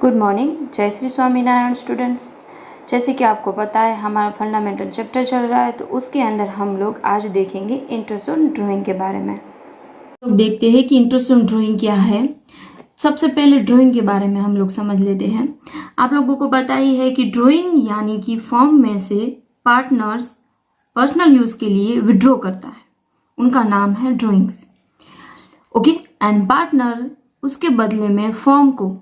Good morning, जय Shri Swaminarayan students. जैसे कि आपको पता है हमारा फंडामेंटल चैप्टर चल रहा है, तो उसके अंदर हम लोग आज देखेंगे इंटरेस्ट ऑन ड्राइंग के बारे में। लोग देखते हैं कि इंटरेस्ट ऑन ड्राइंग क्या है। सबसे पहले ड्राइंग के बारे में हम लोग समझ लेते हैं। आप लोगों को पता ही है कि ड्राइंग यानी कि फर्म में से पार्टनर्स पर्सनल यूज के लिए विड्रॉ करता है, उनका नाम है ड्राइंग्स। ओके, एंड पार्टनर उसके बदले में फर्म को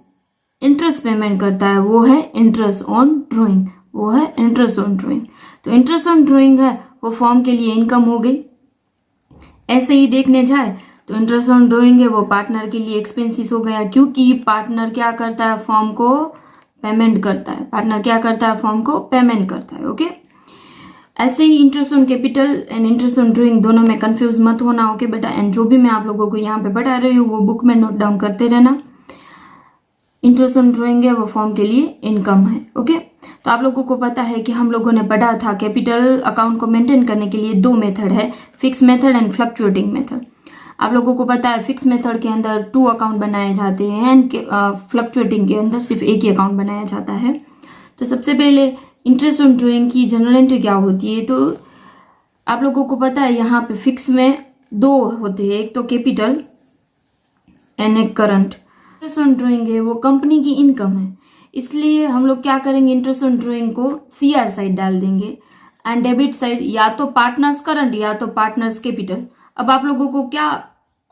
इंटरेस्ट पेमेंट करता है, वो है इंटरेस्ट ऑन ड्राइंग, वो है इंटरेस्ट ऑन ड्राइंग। तो इंटरेस्ट ऑन ड्राइंग है वो फर्म के लिए इनकम हो गई। ऐसे ही देखने जाए तो इंटरेस्ट ऑन ड्राइंग है वो पार्टनर के लिए एक्सपेंसिस हो गया, क्योंकि पार्टनर क्या करता है, फर्म को पेमेंट करता है। पार्टनर क्या करता है, फर्म को पेमेंट करता है। ओके, ऐसे ही interest on capital and interest on drawing दोनों में कंफ्यूज मत होना। ओके बेटा, एंड जो भी मैं आप लोगों को यहाँ पे बता रही हूँ वो बुक में नोट डाउन करते रहना। इंटरेस्ट ऑन ड्राइंग है वो फॉर्म के लिए इनकम है। ओके, तो आप लोगों को पता है कि हम लोगों ने पढ़ा था कैपिटल अकाउंट को मेंटेन करने के लिए दो मेथड है, fix method and fluctuating method. आप लोगों को पता है फिक्स मेथड के अंदर 2 अकाउंट बनाए जाते हैं एंड फ्लक्चुएटिंग के अंदर सिर्फ एक ही अकाउंट बनाया जाता है। तो सबसे पहले इंटरेस्ट ऑन ड्राइंग की जनरल एंट्री क्या होती है, तो आप लोगों को पता है यहाँ पे फिक्स में 2 होते हैं, एक तो कैपिटल एंड एक करंट। इंटरेस्ट ऑन ड्राइंग है वो कंपनी की इनकम है, इसलिए हम लोग क्या करेंगे, इंटरेस्ट ऑन ड्राइंग को सीआर साइड डाल देंगे एंड डेबिट साइड या तो पार्टनर्स करंट या तो पार्टनर्स कैपिटल। अब आप लोगों को क्या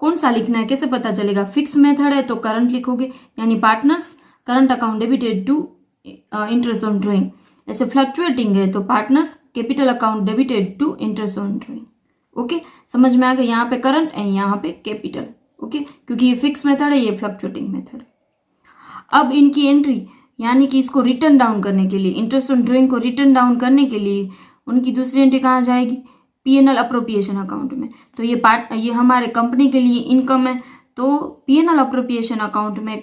कौन सा लिखना है, कैसे पता चलेगा? फिक्स मेथड है तो करंट लिखोगे, यानी partners current account debited to interest on drawing. ऐसे फ्लक्चुएटिंग है तो partners capital account debited to interest on drawing. Okay, समझ में आ गया? यहाँ पे करंट एंड यहाँ पे कैपिटल। ओके, क्योंकि ये फिक्स मेथड है, ये फ्लक्चुएटिंग मेथड। अब इनकी एंट्री यानी कि इसको रिटर्न डाउन करने के लिए, इंटरेस्ट ऑन ड्राइंग को रिटर्न डाउन करने के लिए उनकी दूसरी एंट्री कहाँ जाएगी? पीएनएल अप्रोप्रिएशन अकाउंट में। तो ये हमारे कंपनी के लिए इनकम है, तो पीएनएल अप्रोप्रिएशन अकाउंट में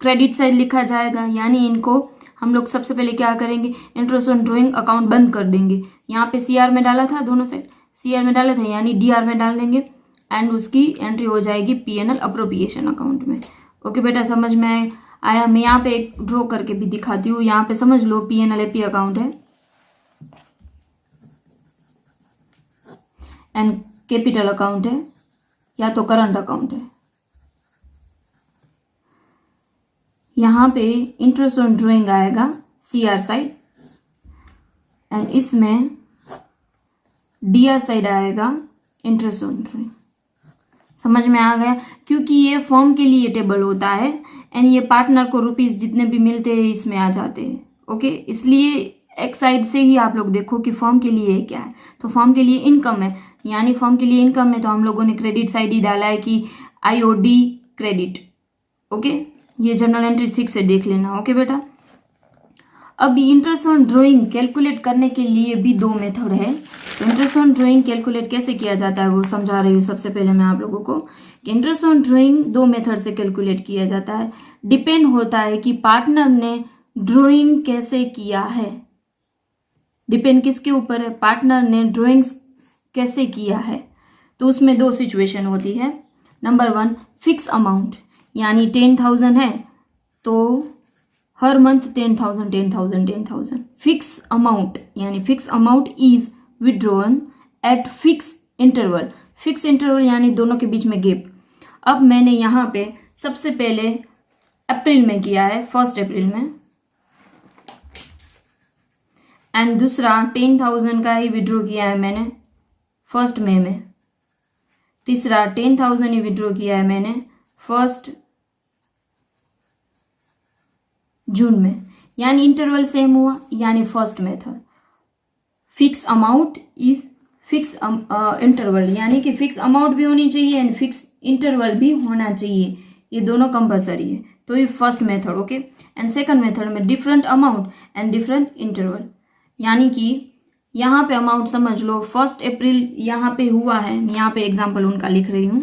क्रेडिट साइड लिखा जाएगा, यानी इनको हम लोग सबसे पहले क्या करेंगे, इंटरेस्ट ऑन ड्राइंग अकाउंट बंद कर देंगे। यहाँ पे सीआर में डाला था, दोनों साइड सीआर में डाला था, यानी डीआर में डाल देंगे एंड उसकी एंट्री हो जाएगी पीएनएल अप्रोप्रिएशन अकाउंट में। ओके बेटा, समझ में आया? मैं यहाँ पे एक ड्रॉ करके भी दिखाती हूँ, यहाँ पे समझ लो पीएनएल एपी अकाउंट है एंड कैपिटल अकाउंट है या तो करंट अकाउंट है। यहाँ पे इंटरेस्ट ऑन ड्राइंग आएगा सीआर साइड एंड इसमें डीआर साइड आएगा इंटरेस्ट ऑन ड्राइंग। समझ में आ गया? क्योंकि ये फर्म के लिए टेबल होता है एंड ये पार्टनर को रुपीस जितने भी मिलते हैं इसमें आ जाते हैं। ओके, इसलिए एक साइड से ही आप लोग देखो कि फर्म के लिए क्या है, तो फर्म के लिए इनकम है, यानी फर्म के लिए इनकम है तो हम लोगों ने क्रेडिट साइड ही डाला है कि आईओडी क्रेडिट। ओके, ये जनरल एंट्री 6 से देख लेना। ओके बेटा, अब इंटरेस्ट ऑन ड्राइंग कैलकुलेट करने के लिए भी 2 मेथड है। तो इंटरेस्ट ऑन ड्राइंग कैलकुलेट कैसे किया जाता है वो समझा रही हूँ सबसे पहले मैं आप लोगों को। इंटरेस्ट ऑन ड्राइंग 2 मेथड से कैलकुलेट किया जाता है। डिपेंड होता है कि पार्टनर ने ड्राइंग कैसे किया है। डिपेंड किसके ऊपर है? पार्टनर ने ड्राइंग कैसे किया है। तो उसमें 2 सिचुएशन होती है। नंबर 1, फिक्स अमाउंट, यानी 10,000 है तो हर मंथ 10,000 10,000 10,000। फिक्स अमाउंट यानी fix amount is withdrawn eight fix interval. Fix interval यानी दोनों के बीच में गैप। अब मैंने यहाँ पे सबसे पहले अप्रैल में किया है, 1 अप्रैल में, एंड दूसरा 10,000 का ही विड्रॉ किया है मैंने 1 मई में। तीसरा 10,000 ही विड्रॉ किया है मैंने 1 जून में, यानी इंटरवल सेम हुआ, यानी first method. Fix amount is fix interval, यानी कि फिक्स अमाउंट भी होनी चाहिए एंड फिक्स इंटरवल भी होना चाहिए, ये दोनों कंपलसरी है, तो ये first method. Okay, and second method में different amount and different interval, यानी कि यहाँ पे अमाउंट समझ लो 1 अप्रैल यहाँ पे हुआ है, यहाँ पे एग्जाम्पल उनका लिख रही हूँ।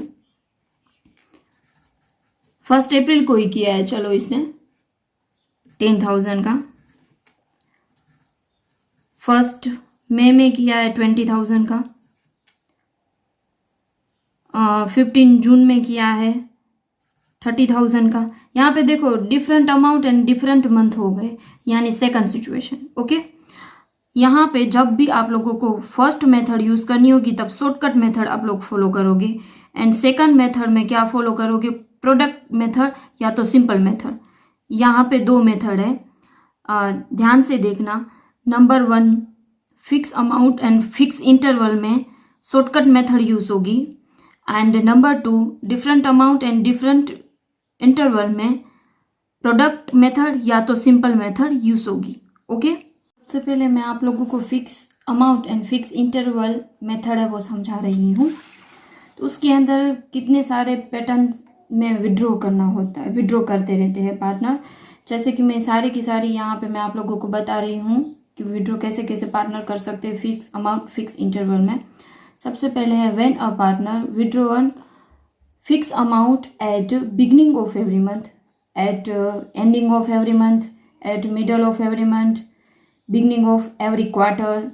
1 अप्रैल को ही किया है, चलो इसने 10,000 का। 1 मई में किया है 20,000 का। 15 जून में किया है 30,000 का, यहाँ पे देखो different amount and different month हो गए, यानी सेकंड सिचुएशन। ओके, यहाँ पे जब भी आप लोगों को फर्स्ट मेथड यूज करनी होगी तब शॉर्टकट मेथड आप लोग फॉलो करोगे, एंड सेकंड मेथड में क्या फॉलो करोगे, प्रोडक्ट मेथड या तो सिंपल मेथड। यहाँ पे दो मेथड है, ध्यान से देखना। Number 1 fix amount and fix interval में शॉर्टकट मेथड यूज होगी, and number 2 different amount and different interval में प्रोडक्ट मेथड या तो सिंपल मेथड यूज होगी। ओके, सबसे पहले मैं आप लोगों को fix amount and fix interval method है वो समझा रही हूँ। तो उसके अंदर कितने सारे पैटर्न में विड्रॉ करना होता है, विड्रॉ करते रहते हैं पार्टनर। जैसे कि मैं सारी की सारी यहाँ पे मैं आप लोगों को बता रही हूँ कि विड्रॉ कैसे कैसे पार्टनर कर सकते हैं फिक्स अमाउंट फिक्स इंटरवल में। सबसे पहले है when a partner withdraw one fix amount at beginning of every month, at ending of every month, at middle of every month, beginning of every quarter,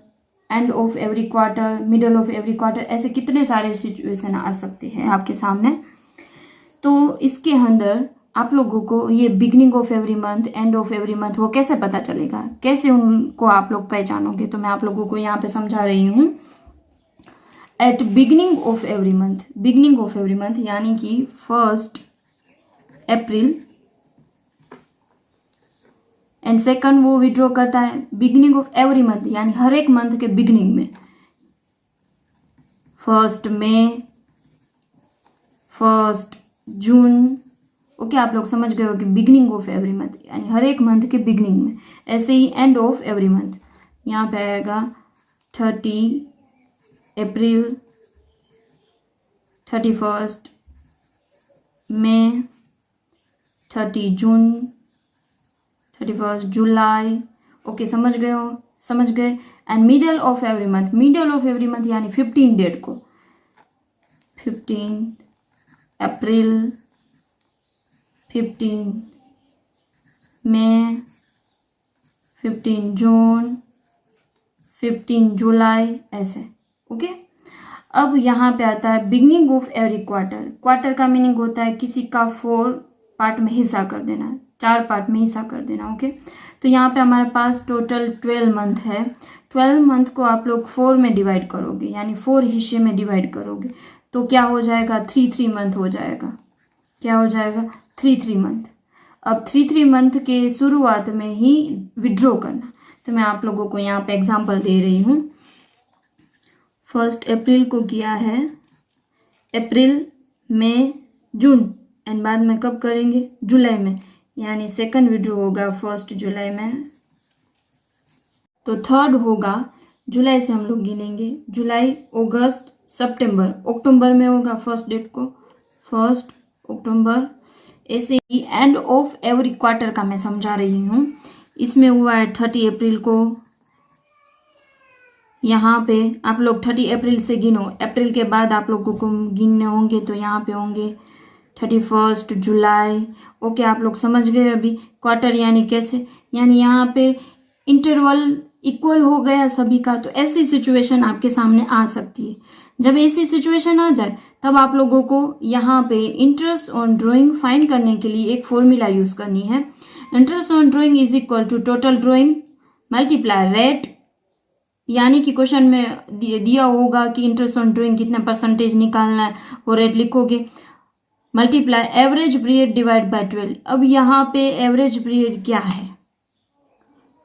end of every quarter, middle of every quarter, ऐसे कितने सारे situation आ सकते हैं आपके सामने। तो इसके अंदर आप लोगों को ये beginning of every month, and of every month वो कैसे पता चलेगा, कैसे उनको आप लोग पहचानोगे, तो मैं आप लोगों को यहाँ पे समझा रही हूँ। Eight beginning of every month, beginning of every month यानी कि 1 अप्रैल, एंड सेकंड वो विड्रॉ करता है बिगिनिंग ऑफ एवरी मंथ यानी हर एक मंथ के बिगिनिंग में, 1 मई, 1 जून। ओके, आप लोग समझ गए हो कि बिगिनिंग ऑफ एवरी मंथ यानी हर एक मंथ के बिगिनिंग में। ऐसे ही एंड ऑफ एवरी मंथ, यहाँ पे आएगा 30 अप्रैल, 31 मई, 30 जून, 31 जुलाई। ओके, समझ गए हो, समझ गए। And middle of every month, middle of every month यानी 15 डेट को, 15 अप्रैल, 15 मई, 15 जून, 15 जुलाई, ऐसे। ओके, अब यहाँ पे आता है beginning of every quarter. Quarter का मीनिंग होता है किसी का 4 पार्ट में हिस्सा कर देना, 4 पार्ट में हिस्सा कर देना। ओके, तो यहाँ पे हमारे पास टोटल 12 मंथ है। 12 मंथ को आप लोग 4 में डिवाइड करोगे, यानी 4 हिस्से में डिवाइड करोगे, तो क्या हो जाएगा, 3 मंथ हो जाएगा। क्या हो जाएगा, 3 मंथ। अब 3 मंथ के शुरुआत में ही विड्रॉ करना, तो मैं आप लोगों को यहाँ पे एग्जांपल दे रही हूँ। 1 अप्रैल को किया है, अप्रैल, मई, जून, एंड बाद में कब करेंगे, जुलाई में, यानी सेकंड विड्रॉ होगा 1 जुलाई में। तो थर्ड होगा जुलाई से हम लोग गिनेंगे, जुलाई, अगस्त, सितंबर, अक्टूबर में होगा 1 डेट को, 1 अक्टूबर। ऐसे ही एंड ऑफ एवरी क्वार्टर का मैं समझा रही हूँ। इसमें हुआ है 30 अप्रैल को, यहाँ पे आप लोग 30 अप्रैल से गिनो, अप्रैल के बाद आप लोगों को गिनने होंगे, तो यहाँ पे होंगे 31 जुलाई। ओके, आप लोग समझ गए अभी क्वार्टर यानी कैसे, यानी यहाँ पे इंटरवल इक्वल हो गया सभी का। तो ऐसी सिचुएशन आपके सामने आ सकती है। जब ऐसी सिचुएशन आ जाए तब आप लोगों को यहाँ पे इंटरेस्ट ऑन ड्राइंग फाइंड करने के लिए एक फॉर्मूला यूज करनी है। Interest on drawing is equal to total drawing multiply rate, यानी कि क्वेश्चन में दिया होगा कि इंटरेस्ट ऑन ड्राइंग कितना परसेंटेज निकालना है, वो रेट लिखोगे, multiply average period divide by 12। अब यहाँ पे एवरेज पीरियड क्या है,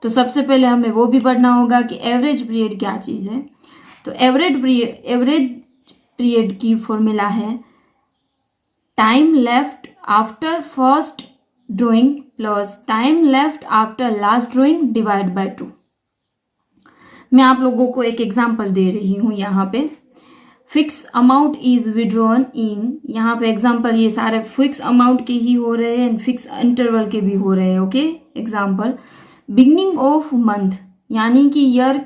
तो सबसे पहले हमें वो भी पढ़ना होगा कि एवरेज पीरियड क्या चीज़ है। तो एवरेज पीरियड की फॉर्मूला है time left after first drawing plus time left after last drawing divide by 2। मैं आप लोगों को एक एग्जांपल दे रही हूँ यहाँ पे। फिक्स अमाउंट इज विड्रॉन इन, यहाँ पे एग्जांपल ये सारे फिक्स अमाउंट के ही हो रहे हैं एंड फिक्स इंटरवल के भी हो रहे हैं। Okay, example beginning of month, यानी कि ईयर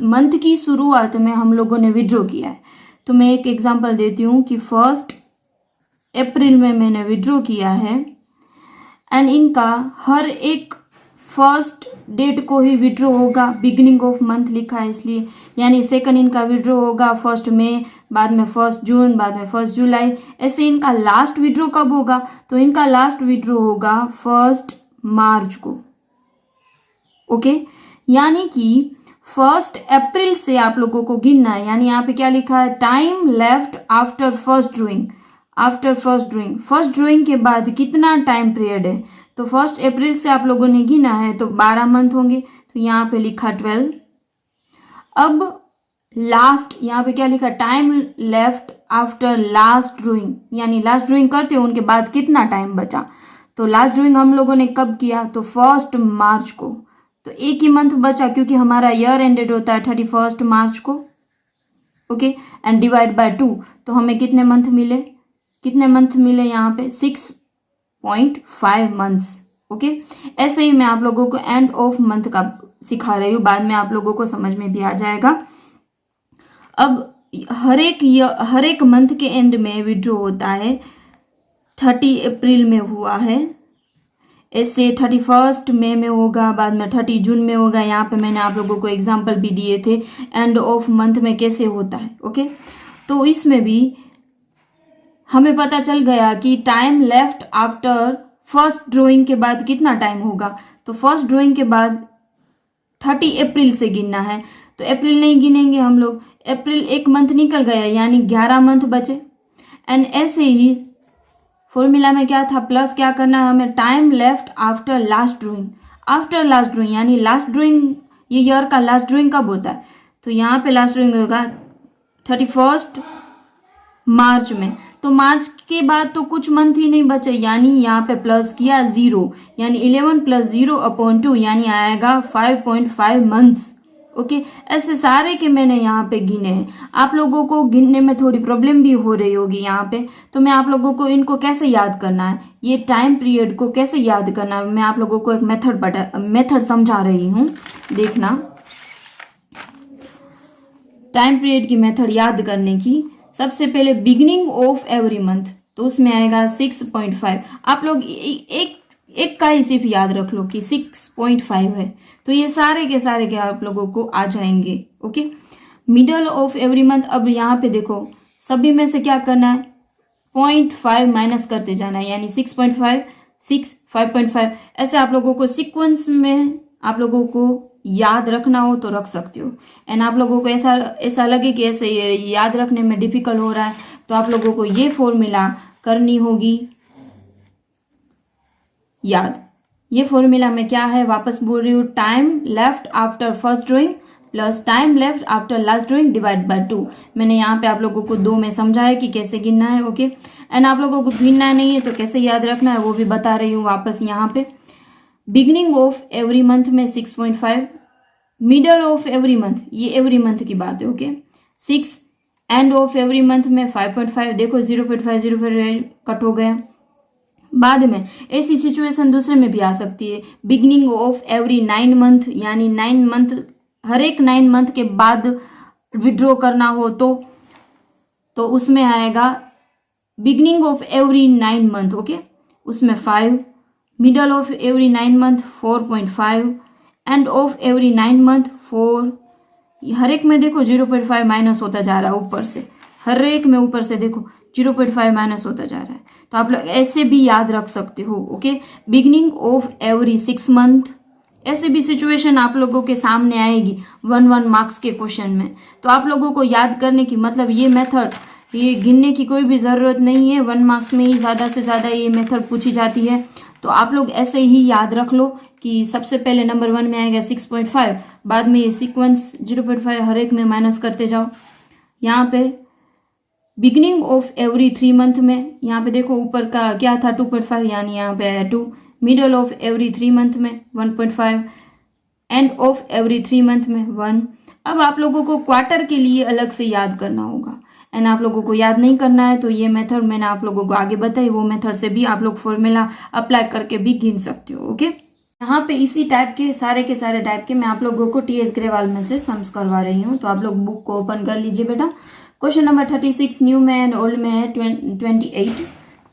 मंथ की शुरुआत में हम लोगों ने विड्रॉ किया है। तो मैं एक एग्जांपल देती हूँ कि 1 अप्रैल में मैंने विड्रॉ किया है, एंड इनका हर एक 1 डेट को ही विड्रॉ होगा, बिगिनिंग ऑफ मंथ लिखा है इसलिए, यानी सेकंड इनका विड्रॉ होगा 1 मई, बाद में 1 जून, बाद में 1 जुलाई। ऐसे इनका लास्ट विड्रॉ कब होगा? तो इनका लास्ट विड्रॉ होगा 1 मार्च को। ओके, यानी कि 1 अप्रैल से आप लोगों को गिनना है। यानी यहाँ पे क्या लिखा है? Time left after first drawing. After first drawing के बाद कितना टाइम पीरियड है? तो 1 अप्रैल से आप लोगों ने गिना है तो 12 मंथ होंगे, तो यहाँ पे लिखा 12। अब लास्ट यहाँ पे क्या लिखा? Time left after last drawing, यानी लास्ट ड्राइंग करते हो उनके बाद कितना टाइम बचा? तो लास्ट ड्राइंग हम लोगों ने कब किया? तो 1 मार्च को। तो एक ही मंथ बचा क्योंकि हमारा ईयर एंडेड होता है 31 मार्च को। ओके, एंड डिवाइड बाय 2, तो हमें कितने मंथ मिले? कितने मंथ मिले यहाँ पे? 6.5 मंथ्स। ओके, ऐसे ही मैं आप लोगों को एंड ऑफ मंथ का सिखा रही हूँ, बाद में आप लोगों को समझ में भी आ जाएगा। अब हर एक मंथ के एंड में विड्रॉ होता है। 30 अप्रैल में हुआ है, ऐसे 31 मई में होगा, बाद में 30 जून में होगा। यहाँ पे मैंने आप लोगों को एग्जाम्पल भी दिए थे एंड ऑफ मंथ में कैसे होता है। ओके, तो इसमें भी हमें पता चल गया कि time left after first drawing के बाद कितना टाइम होगा। तो फर्स्ट ड्राइंग के बाद 30 अप्रैल से गिनना है, तो अप्रैल नहीं गिनेंगे हम लोग। अप्रैल एक मंथ निकल गया, यानी 11 मंथ बचे। एंड ऐसे ही फॉर्मूला में क्या था? प्लस क्या करना है हमें? Time left after last drawing. After last drawing यानी लास्ट ड्राइंग, ये ईयर का लास्ट ड्राइंग कब होता है? तो यहाँ पे लास्ट ड्राइंग होगा 31 मार्च में। तो मार्च के बाद तो कुछ मंथ ही नहीं बचे, यानी यहाँ पे प्लस किया 0, यानी 11 + 0/2, यानी आएगा 5.5 मंथ्स। ओके, ऐसे सारे के मैंने यहाँ पे गिने हैं। आप लोगों को गिनने में थोड़ी प्रॉब्लम भी हो रही होगी यहाँ पे, तो मैं आप लोगों को इनको कैसे याद करना है, ये टाइम पीरियड को कैसे याद करना है, मैं आप लोगों को एक मेथड समझा रही हूँ। देखना, टाइम पीरियड की मेथड याद करने की। सबसे पहले बिगिनिंग ऑफ एवरी मंथ, तो उसमें आएगा 6.5। आप लोग एक का ही सिर्फ याद रख लो कि 6.5 है, तो ये सारे के आप लोगों को आ जाएंगे। Okay, middle of every month, अब यहाँ पे देखो सभी में से क्या करना है? 0.5 माइनस करते जाना है, यानी 6.5, 6, 5.5। ऐसे आप लोगों को सीक्वेंस में आप लोगों को याद रखना हो तो रख सकते हो। एंड आप लोगों को ऐसा लगे कि ऐसे याद रखने में डिफिकल्ट हो रहा है, तो आप लोगों को ये फॉर्मूला करनी होगी याद। ये फॉर्मूला में क्या है, वापस बोल रही हूँ, time left after first drawing plus time left after last drawing divide by 2। मैंने यहाँ पे आप लोगों को 2 में समझाया कि कैसे गिनना है। ओके, एंड आप लोगों को गिनना नहीं है तो कैसे याद रखना है वो भी बता रही हूँ वापस। यहाँ पे बिगिनिंग ऑफ एवरी मंथ में 6.5, मिडल ऑफ एवरी मंथ, ये एवरी मंथ की बात है। Okay, 6, and of every month में 5.5। देखो 0.5 कट हो गया। बाद में ऐसी सिचुएशन दूसरे में भी आ सकती है, बिगिनिंग ऑफ एवरी 9 मंथ, यानी 9 मंथ, हर एक 9 मंथ के बाद विड्रॉ करना हो तो उसमें आएगा beginning of every 9 month. Okay, उसमें 5, middle of every 9 month 4.5, and of every 9 month 4। हर एक में देखो 0.5 माइनस होता जा रहा है ऊपर से, हर एक में ऊपर से देखो 0.5 माइनस होता जा रहा है, तो आप लोग ऐसे भी याद रख सकते हो। Okay, beginning of every 6 month, ऐसे भी सिचुएशन आप लोगों के सामने आएगी 1 मार्क्स के क्वेश्चन में। तो आप लोगों को याद करने की, मतलब ये मेथड, ये गिनने की कोई भी ज़रूरत नहीं है, 1 मार्क्स में ही ज़्यादा से ज़्यादा ये मेथड पूछी जाती है। तो आप लोग ऐसे ही याद रख लो कि सबसे पहले नंबर 1 में आएगा 6.5, बाद में ये सीक्वेंस 0.5 हर एक में माइनस करते जाओ। यहाँ पे बिगिनिंग ऑफ एवरी 3 मंथ में, यहाँ पे देखो ऊपर का क्या था 2.5, यानी यहाँ पे आया 2, मिडल ऑफ एवरी 3 मंथ में 1.5, एंड ऑफ एवरी 3 मंथ में 1। अब आप लोगों को क्वार्टर के लिए अलग से याद करना होगा, एंड आप लोगों को याद नहीं करना है तो ये मेथड मैंने आप लोगों को आगे बताई, वो मेथड से भी आप लोग फॉर्मूला अप्लाई करके भी गिन सकते हो। ओके, यहाँ पे इसी टाइप के सारे टाइप के मैं आप लोगों को टीएस ग्रेवाल में से सम्स करवा रही हूँ। तो आप लोग बुक को ओपन कर लीजिए बेटा। क्वेश्चन नंबर 36 न्यू में एंड ओल्ड में है 28।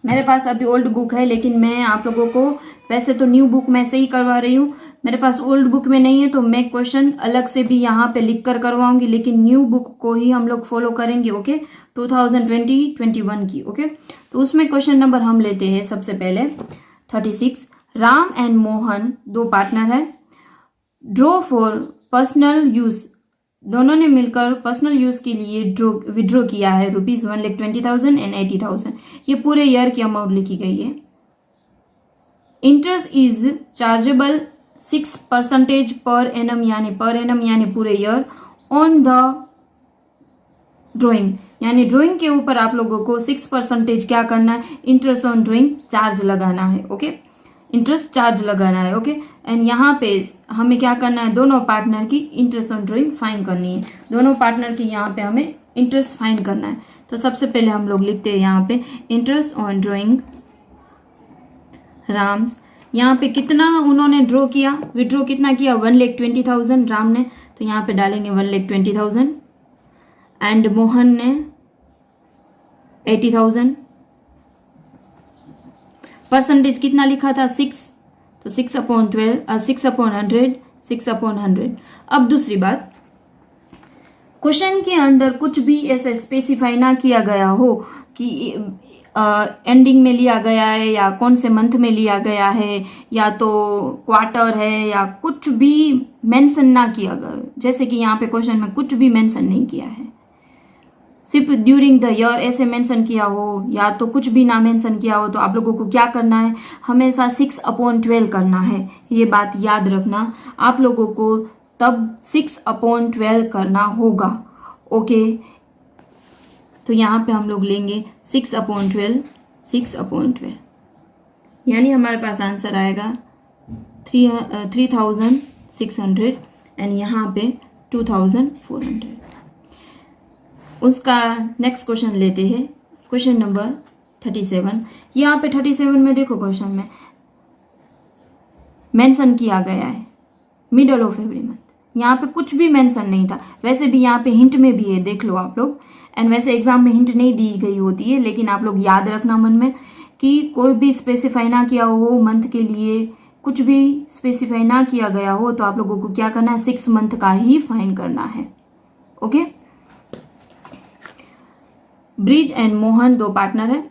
मेरे पास अभी ओल्ड बुक है, लेकिन मैं आप लोगों को वैसे तो न्यू बुक में से ही करवा रही हूँ। मेरे पास ओल्ड बुक में नहीं है तो मैं क्वेश्चन अलग से भी यहाँ पे लिख कर करवाऊंगी, लेकिन न्यू बुक को ही हम लोग फॉलो करेंगे। ओके, 2020-21 की। ओके, तो उसमें क्वेश्चन नंबर हम लेते हैं सबसे पहले 36। राम एंड मोहन दो पार्टनर है, ड्रॉ फॉर पर्सनल यूज, दोनों ने मिलकर पर्सनल यूज के लिए विड्रॉ किया है ₹1,20,000 एंड 80,000। ये पूरे ईयर की अमाउंट लिखी गई है। Interest is chargeable 6% per annum यानी पूरे ईयर ऑन द ड्राइंग, यानी ड्राइंग के ऊपर आप लोगों को 6% क्या करना है, इंटरेस्ट ऑन ड्राइंग चार्ज लगाना है। ओके, इंटरेस्ट चार्ज लगाना है। ओके, एंड यहाँ पे हमें क्या करना है, दोनों पार्टनर की इंटरेस्ट ऑन ड्राइंग फाइंड करनी है। दोनों पार्टनर की यहाँ पे हमें इंटरेस्ट फाइंड करना है। तो सबसे पहले हम लोग लिखते हैं यहाँ पे इंटरेस्ट ऑन ड्राइंग राम्स। यहाँ पे कितना उन्होंने ड्रॉ किया, विड्रॉ कितना किया, 1,20,000 राम ने, तो यहाँ पे डालेंगे 1,20,000 एंड मोहन ने 80,000। परसेंटेज कितना लिखा था, 6, तो 6/12, 6/100, 6/100। अब दूसरी बात, क्वेश्चन के अंदर कुछ भी ऐसा स्पेसिफाई ना किया गया हो कि एंडिंग में लिया गया है या कौन से मंथ में लिया गया है या तो क्वार्टर है या कुछ भी मेंशन ना किया गया, जैसे कि यहाँ पे क्वेश्चन में कुछ भी मेंशन नहीं किया है, सिर्फ ड्यूरिंग द ईयर ऐसे मेंशन किया हो या तो कुछ भी ना मेंशन किया हो, तो आप लोगों को क्या करना है, हमेशा 6/12 करना है। ये बात याद रखना, आप लोगों को तब 6/12 करना होगा। ओके, तो यहाँ पे हम लोग लेंगे 6/12, 6/12, यानी हमारे पास आंसर आएगा 3,600 एंड यहाँ पे 2,400। उसका नेक्स्ट क्वेश्चन लेते हैं, क्वेश्चन नंबर 37। यहाँ पे 37 में देखो, क्वेश्चन में मेंशन किया गया है मिडल ऑफ एवरी मंथ, यहाँ पे कुछ भी मेंशन नहीं था। वैसे भी यहाँ पे हिंट में भी है, देख लो आप लोग, एंड वैसे एग्जाम में हिंट नहीं दी गई होती है, लेकिन आप लोग याद रखना मन में कि कोई भी स्पेसिफाई ना किया हो मंथ के लिए, कुछ भी स्पेसिफाई ना किया गया हो, तो आप लोगों को क्या करना है, 6 मंथ का ही फाइंड करना है। ओके, ब्रिज एंड मोहन दो पार्टनर है,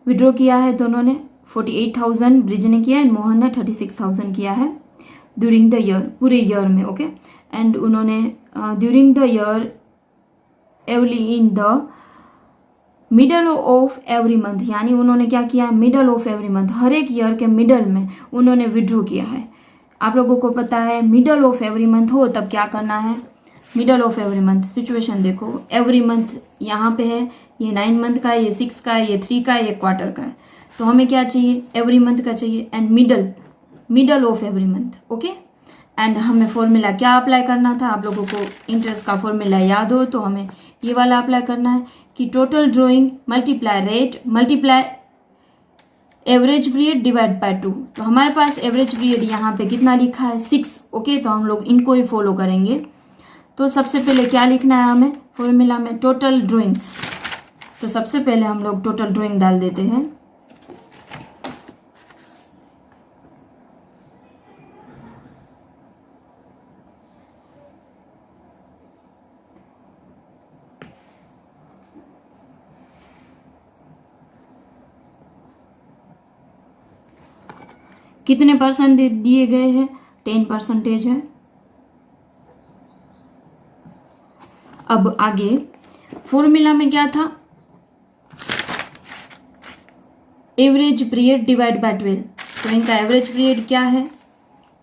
विड्रॉ किया है दोनों ने 48,000 ब्रिज ने किया एंड मोहन ने 36,000 किया है ड्यूरिंग द ईयर, पूरे ईयर में। ओके, एंड उन्होंने during the year evenly in the middle of every month, यानी उन्होंने क्या किया, मिडल ऑफ एवरी मंथ, हर एक ईयर के मिडल में उन्होंने विड्रॉ किया है। आप लोगों को पता है मिडल ऑफ एवरी मंथ हो तब क्या करना है, middle of every month situation देखो, एवरी मंथ यहाँ पे है, ये 9 मंथ का है, ये 6 का है, ये 3 का है, ये क्वार्टर का है, तो हमें क्या चाहिए, एवरी मंथ का चाहिए and middle of every month. Okay, and हमें फॉर्मूला क्या अप्लाई करना था, आप लोगों को इंटरेस्ट का फॉर्मूला याद हो तो हमें ये वाला अप्लाई करना है कि total drawing multiply rate multiply average period divide bye 2। तो हमारे पास एवरेज पीरियड यहाँ पे कितना लिखा है, 6। ओके, तो हम लोग इनको ही फॉलो करेंगे। तो सबसे पहले क्या लिखना है हमें फॉर्मूला में, टोटल ड्राइंग। तो सबसे पहले हम लोग टोटल ड्राइंग डाल देते हैं। कितने परसेंट दिए गए हैं, 10% है। अब आगे फॉर्मूला में क्या था, एवरेज पीरियड डिवाइड बाय 12। तो इनका एवरेज पीरियड क्या है,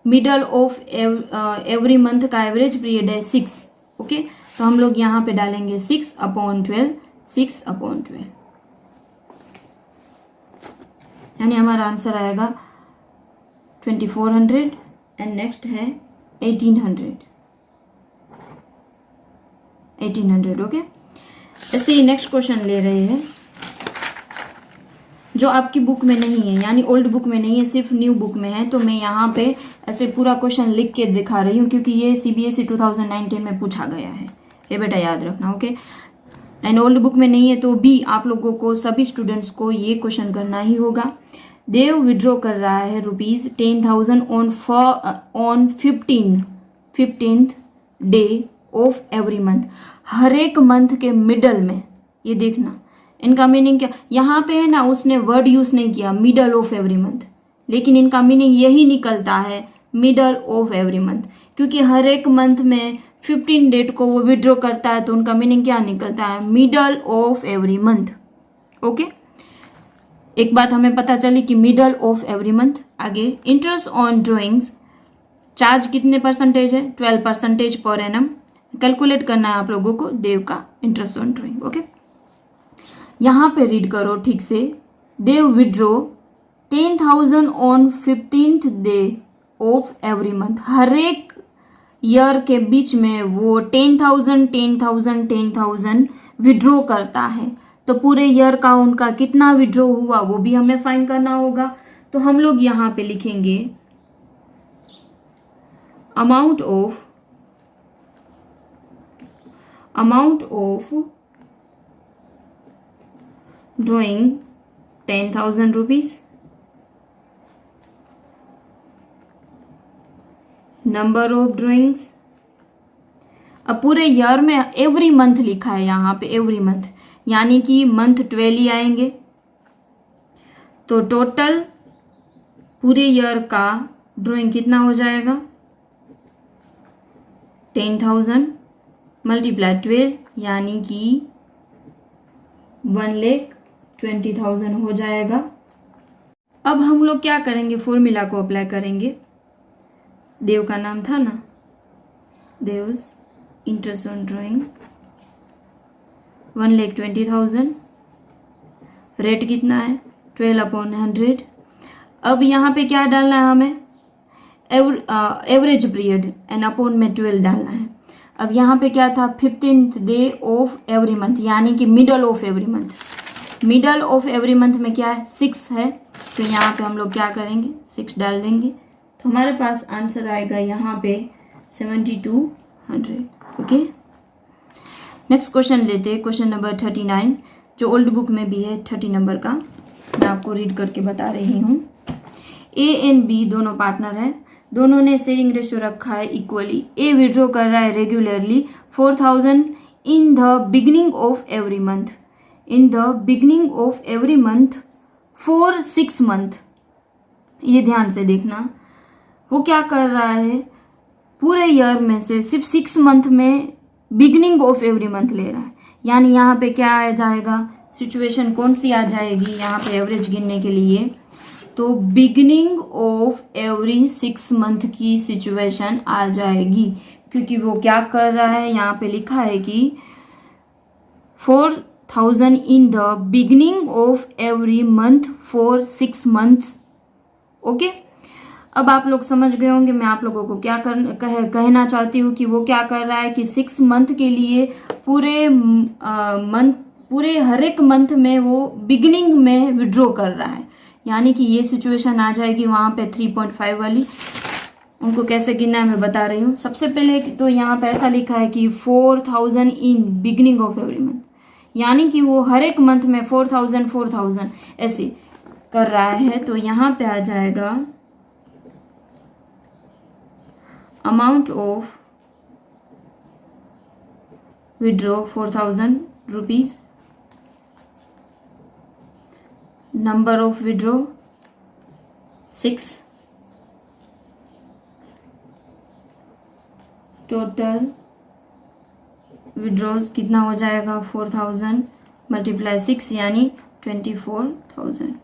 मिडल ऑफ एवरी मंथ का एवरेज पीरियड है 6। ओके, तो हम लोग यहाँ पे डालेंगे 6/12, 6/12, यानी हमारा आंसर आएगा 2,400 एंड नेक्स्ट है 1800। ओके, ऐसे ही नेक्स्ट क्वेश्चन ले रहे हैं जो आपकी बुक में नहीं है, यानी ओल्ड बुक में नहीं है, सिर्फ न्यू बुक में है। तो मैं यहाँ पे ऐसे पूरा क्वेश्चन लिख के दिखा रही हूँ क्योंकि ये CBSE 2019 में पूछा गया है, ये बेटा याद रखना। ओके, एंड ओल्ड बुक में नहीं है तो भी आप लोगों को, सभी स्टूडेंट्स को ये क्वेश्चन करना ही होगा। देव विड्रॉ कर रहा है ₹10,000 on 15th day of every month, हर एक मंथ के मिडल में। ये देखना इनका मीनिंग क्या, यहाँ पे है ना उसने वर्ड यूज नहीं किया मिडल ऑफ एवरी मंथ, लेकिन इनका मीनिंग यही निकलता है मिडल ऑफ एवरी मंथ, क्योंकि हर एक मंथ में 15 डेट को वो विड्रॉ करता है, तो उनका मीनिंग क्या निकलता है, middle of every month. Okay, एक बात हमें पता चली कि मिडल ऑफ एवरी मंथ। आगे, इंटरेस्ट ऑन ड्रॉइंग्स चार्ज कितने परसेंटेज है, 12% पर एनम। कैलकुलेट करना है आप लोगों को देव का इंटरेस्ट ऑन ड्रॉइंग। ओके, यहाँ पे रीड करो ठीक से। They withdraw 10,000 on 15th day of every month, हर एक ईयर के बीच में वो 10,000 विड्रॉ करता है। तो पूरे ईयर का उनका कितना विड्रॉ हुआ वो भी हमें फाइंड करना होगा। तो हम लोग यहाँ पे लिखेंगे amount of drawing 10,000 rupees, number of drawings. अब पूरे ईयर में एवरी मंथ लिखा है यहाँ पे, एवरी मंथ यानी कि मंथ 12 ही आएंगे। तो टोटल पूरे ईयर का ड्राइंग कितना हो जाएगा, 10,000 मल्टीप्लाई 12 यानी कि 1,20,000 हो जाएगा। अब हम लोग क्या करेंगे, फॉर्मूला को अप्लाई करेंगे। देव का नाम था ना, Dev's interest on drawing, 1,20,000, rate कितना है 12/100। अब यहाँ पे क्या डालना है हमें, एवरेज पीरियड एंड अपॉन में 12 डालना है। अब यहाँ पे क्या था, 15th day of every month यानी कि middle of every month. Middle of every month में क्या है, 6 है, तो यहाँ पे हम लोग क्या करेंगे, 6 डाल देंगे। तो हमारे पास आंसर आएगा यहाँ पे 7,200। ओके, नेक्स्ट क्वेश्चन लेते हैं, क्वेश्चन नंबर 39, जो ओल्ड बुक में भी है 30 नंबर का। मैं आपको रीड करके बता रही हूँ। ए एंड बी दोनों पार्टनर हैं, दोनों ने शेयरिंग रेशियो रखा है इक्वली। ए विड्रॉ कर रहा है regularly 4,000 in the beginning of every month, in the beginning of every month for 6 month. ये ध्यान से देखना, वो क्या कर रहा है, पूरे ईयर में से सिर्फ 6 मंथ में बिगिनिंग ऑफ एवरी मंथ ले रहा है। यानी यहाँ पे क्या आ जाएगा, सिचुएशन कौन सी आ जाएगी यहाँ पे एवरेज गिनने के लिए, तो बिगिनिंग ऑफ एवरी 6 मंथ की सिचुएशन आ जाएगी, क्योंकि वो क्या कर रहा है, यहाँ पे लिखा है कि 4,000 इन the beginning of every month for 6 months. Okay, अब आप लोग समझ गए होंगे मैं आप लोगों को क्या कहना चाहती हूँ, कि वो क्या कर रहा है कि 6 मंथ के लिए पूरे हर एक मंथ में वो बिगिनिंग में विड्रॉ कर रहा है। यानी कि ये सिचुएशन आ जाएगी वहाँ पे 3.5 वाली। उनको कैसे गिनना है मैं बता रही हूँ। सबसे पहले तो यहाँ पे ऐसा लिखा है कि 4,000 in beginning of every month, यानी कि वो हर एक मंथ में 4,000 ऐसे कर रहा है। तो यहाँ पे आ जाएगा amount of withdraw 4,000 rupees, number of withdraw 6, total withdraws कितना हो जाएगा 4,000 मल्टीप्लाई 6 यानी 24,000।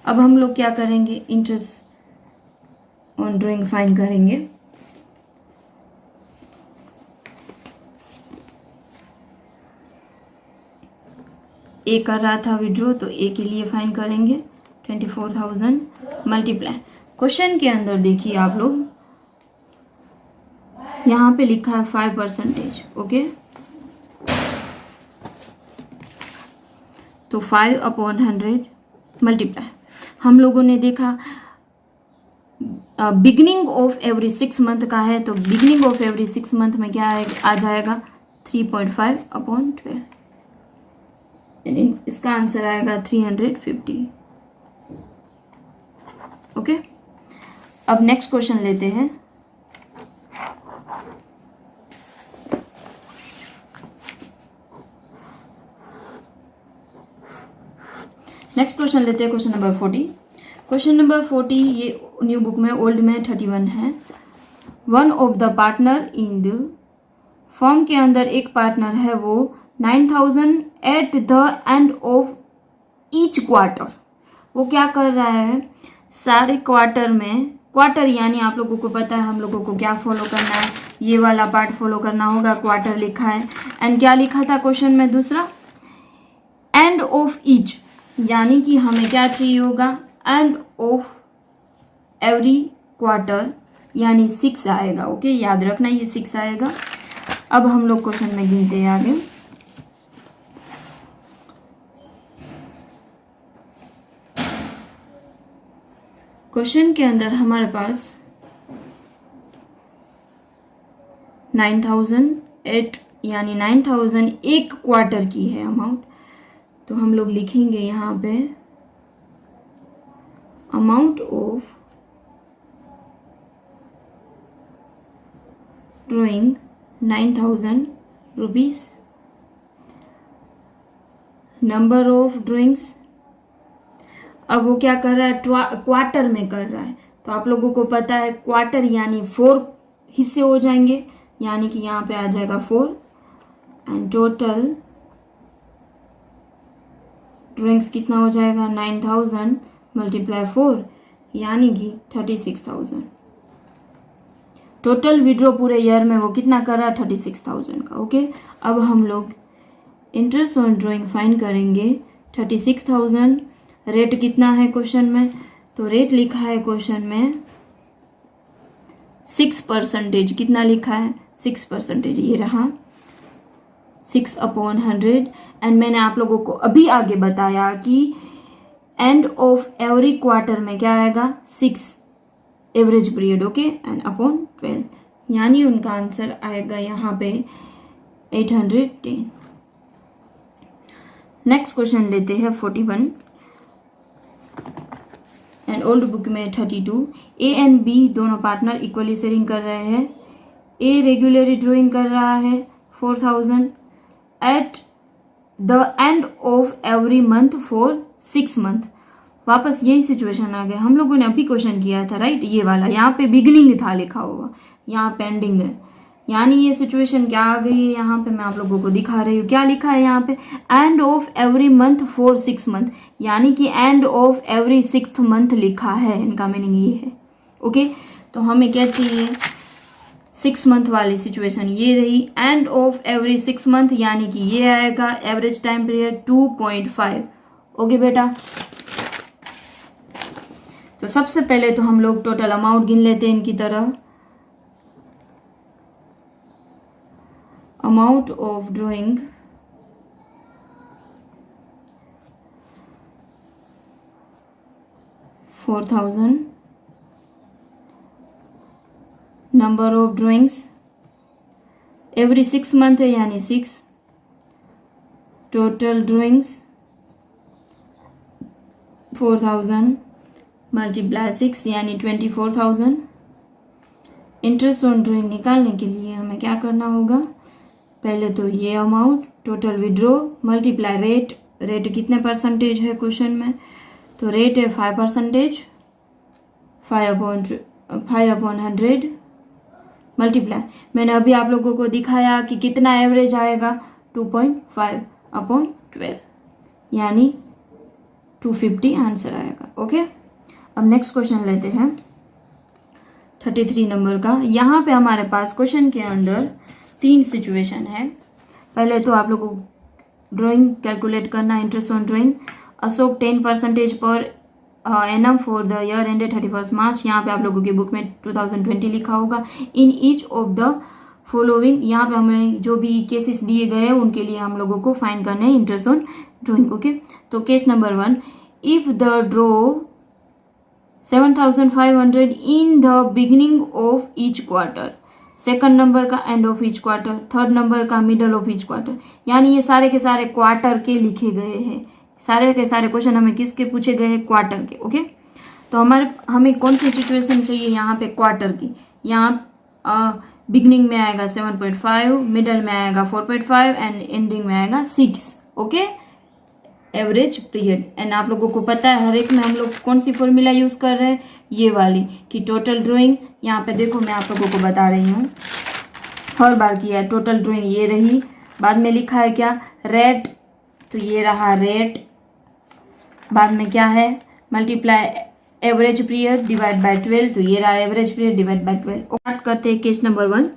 अब हम लोग क्या करेंगे, इंटरेस्ट ऑन ड्राइंग फाइंड करेंगे। ए कर रहा था विड्रॉ, तो ए के लिए फाइंड करेंगे 24,000 मल्टीप्लाई। क्वेश्चन के अंदर देखिए आप लोग, यहाँ पे लिखा है 5%। ओके, तो 5/100 मल्टीप्लाई। हम लोगों ने देखा बिगिनिंग ऑफ एवरी 6 मंथ का है, तो बिगिनिंग ऑफ एवरी 6 मंथ में क्या आ जाएगा 3.5/12। इसका आंसर आएगा 350। ओके, अब नेक्स्ट क्वेश्चन लेते हैं। नेक्स्ट क्वेश्चन लेते हैं, क्वेश्चन नंबर 40। क्वेश्चन नंबर 40 ये न्यू बुक में, ओल्ड में 31 है। One of the partner in the firm के अंदर एक पार्टनर है, वो 9000 eight the end of each quarter. वो क्या कर रहा है, सारे क्वार्टर में, क्वार्टर यानी आप लोगों को पता है हम लोगों को क्या फॉलो करना है, ये वाला पार्ट फॉलो करना होगा। क्वार्टर लिखा है एंड क्या लिखा था क्वेश्चन में दूसरा, एंड ऑफ ईच, यानी कि हमें क्या चाहिए होगा, एंड ऑफ एवरी क्वार्टर, यानी 6 आएगा। ओके, याद रखना ये 6 आएगा। अब हम लोग क्वेश्चन में गिनते हैं आगे। क्वेश्चन के अंदर हमारे पास 9008 यानी 9000 एक क्वार्टर की है अमाउंट, तो हम लोग लिखेंगे यहाँ पे amount of drawing 9000 rupees, number of drawings. अब वो क्या कर रहा है, क्वार्टर में कर रहा है, तो आप लोगों को पता है क्वार्टर यानी 4 हिस्से हो जाएंगे, यानी कि यहाँ पे आ जाएगा 4 एंड टोटल ड्रॉइंग्स कितना हो जाएगा, 9000 मल्टीप्लाई 4 यानी कि 36,000। टोटल विड्रॉ पूरे ईयर में वो कितना कर रहा है, 36,000 का। ओके, अब हम लोग इंटरेस्ट ऑन ड्रॉइंग फाइंड करेंगे। 36,000 रेट कितना है क्वेश्चन में, तो रेट लिखा है क्वेश्चन में 6%। कितना लिखा है, 6%। ये रहा 6/100 एंड मैंने आप लोगों को अभी आगे बताया कि एंड ऑफ एवरी क्वार्टर में क्या आएगा, 6 average period. Okay, and upon 12, यानी उनका आंसर आएगा यहाँ पे 810। नेक्स्ट क्वेश्चन लेते हैं 41 एंड ओल्ड बुक में 32। ए एंड बी दोनों पार्टनर इक्वली शेयरिंग कर रहे हैं। ए रेगुलरली ड्रॉइंग कर रहा है 4000 eight the end of every month for 6 month. वापस यही सिचुएशन आ गया, हम लोगों ने अभी क्वेश्चन किया था, राइट, ये वाला। यहाँ पे बिगिनिंग था लिखा हुआ, यहाँ पेंडिंग है, यानी ये सिचुएशन क्या आ गई है, यहाँ पे मैं आप लोगों को दिखा रही हूँ। क्या लिखा है यहाँ पे, and of every month for 6 month, यानी कि and of every 6th month लिखा है, इनका मीनिंग ये है। ओके, तो हमें क्या चाहिए, 6 मंथ वाली सिचुएशन ये रही, एंड ऑफ एवरी 6 मंथ यानी कि ये आएगा एवरेज टाइम पीरियड 2.5। ओके बेटा, तो सबसे पहले तो हम लोग टोटल अमाउंट गिन लेते हैं इनकी तरह। Amount of drawing 4000, number of drawings every 6 month है यानी 6, टोटल ड्रॉइंग्स 4000 मल्टीप्लाई 6 यानी 24,000। इंटरेस्ट ऑन ड्रॉइंग निकालने के लिए हमें क्या करना होगा, पहले तो ये amount total withdraw multiply rate. Rate कितने परसेंटेज है क्वेश्चन में, तो रेट है 5%, 5/100 मल्टीप्लाई, मैंने अभी आप लोगों को दिखाया कि कितना एवरेज आएगा, 2.5/12 यानी 250 आंसर आएगा। ओके, अब नेक्स्ट क्वेश्चन लेते हैं 33 नंबर का। यहाँ पे हमारे पास क्वेश्चन के अंदर 3 सिचुएशन है। पहले तो आप लोगों को ड्राइंग कैलकुलेट करना, interest on drawing. Ashok 10% per annum for the year ended 31 मार्च। यहाँ पे आप लोगों की बुक में 2020 लिखा होगा। In each of the following, यहाँ पे हमें जो भी केसेस दिए गए हैं उनके लिए हम लोगों को फाइंड करना है इंटरेस्ट ऑन ड्राइंग। ओके, तो case number 1, if the draw 7,500 in the beginning of each quarter, second number का end of each quarter, third number का मिडल ऑफ ईच क्वार्टर, यानी ये सारे के सारे क्वार्टर के लिखे गए हैं। सारे के सारे क्वेश्चन हमें किसके पूछे गए हैं, क्वार्टर के। ओके, तो हमें कौन सी सिचुएशन चाहिए यहाँ पे क्वार्टर की। यहाँ बिगनिंग में आएगा 7.5, मिडल में आएगा 4.5 एंड एंडिंग में आएगा 6। Okay, average period. एंड आप लोगों को पता है हर एक में हम लोग कौन सी फॉर्मूला यूज कर रहे हैं, ये वाली कि टोटल ड्राइंग। यहाँ पे देखो मैं आप लोगों को बता रही हूँ, हर बार किया है। टोटल ड्राइंग ये रही, बाद में लिखा है क्या, रेट, तो ये रहा रेट। बाद में क्या है, multiply average period divide by 12, तो ये रहा average period divide by 12। Start करते हैं केस नंबर 1।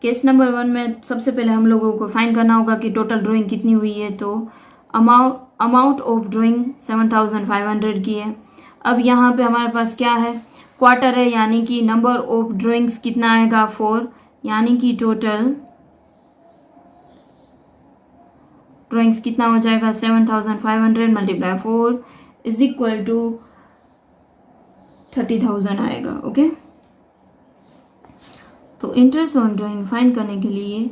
केस नंबर 1 में सबसे पहले हम लोगों को फाइंड करना होगा कि टोटल ड्राइंग कितनी हुई है। तो अमाउंट ऑफ ड्राइंग 7500 की है। अब यहाँ पे हमारे पास क्या है, क्वार्टर है, यानी कि नंबर ऑफ ड्राइंग्स कितना आएगा 4, यानी कि टोटल ड्राइंग्स कितना हो जाएगा 7500 मल्टीप्लाई 4 इज इक्वल टू 30,000 आएगा। ओके, तो इंटरेस्ट ऑन ड्राइंग फाइंड करने के लिए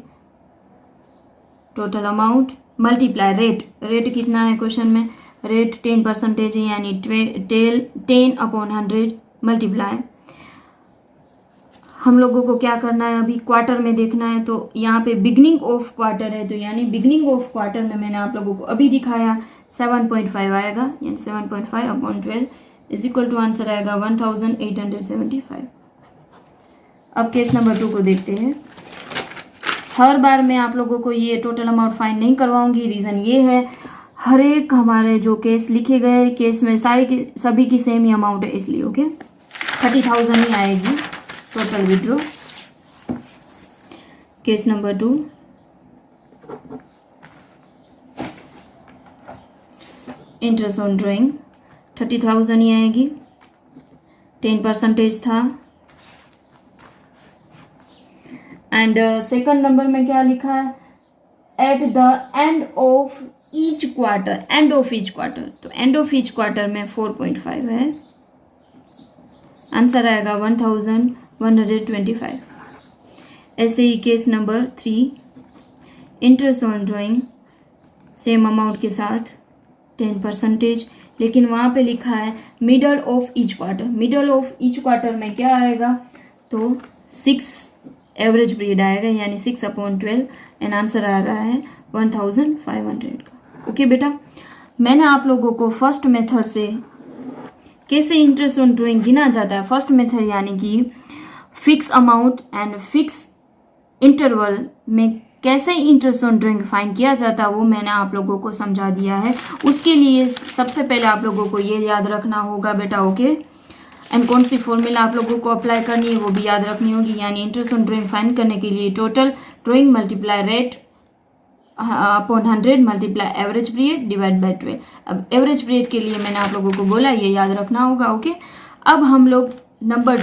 टोटल अमाउंट मल्टीप्लाई रेट कितना है क्वेश्चन में, रेट 10% है, यानी 10/100 मल्टीप्लाई। हम लोगों को क्या करना है, अभी क्वार्टर में देखना है। तो यहाँ पे बिगनिंग ऑफ क्वार्टर है, तो यानी बिगनिंग ऑफ क्वार्टर में मैंने आप लोगों को अभी दिखाया 7.5 आएगा, यानी 7.5/12 इज इक्वल टू आंसर आएगा 1875। अब केस नंबर 2 को देखते हैं। हर बार मैं आप लोगों को ये टोटल अमाउंट फाइंड नहीं करवाऊंगी, रीज़न ये है हर एक हमारे जो केस लिखे गए केस में सभी की सेम ही अमाउंट है, इसलिए। ओके, 30,000 ही आएगी total withdraw. Case number 2, interest on drawing 30,000 ही आएगी, 10% था। एंड सेकंड नंबर में क्या लिखा है, at the end of each quarter, end of each quarter, तो एंड ऑफ ईच क्वार्टर में 4.5 है, आंसर आएगा 1125। ऐसे ही case number 3, interest on drawing same amount के साथ 10%, लेकिन वहाँ पे लिखा है middle of each quarter. Middle of each quarter में क्या आएगा, तो 6 एवरेज पीरियड आएगा, यानी 6/12 एंड आंसर आ रहा है 1500 का। ओके बेटा, मैंने आप लोगों को फर्स्ट मेथड से कैसे इंटरेस्ट ऑन ड्राइंग गिना जाता है, फर्स्ट मेथड यानी कि fix amount and fix interval में कैसे इंटरेस्ट ऑन ड्राइंग फाइंड किया जाता है, वो मैंने आप लोगों को समझा दिया है। उसके लिए सबसे पहले आप लोगों को ये याद रखना होगा बेटा। ओके, एंड कौन सी फॉर्मूला आप लोगों को अप्लाई करनी है वो भी याद रखनी होगी, यानी इंटरेस्ट ऑन ड्राइंग फाइंड करने के लिए total drawing multiply rate upon 100 multiply average period divide by 12। अब एवरेज पीरियड के लिए मैंने आप लोगों को बोला ये याद रखना होगा। ओके, अब हम लोग नंबर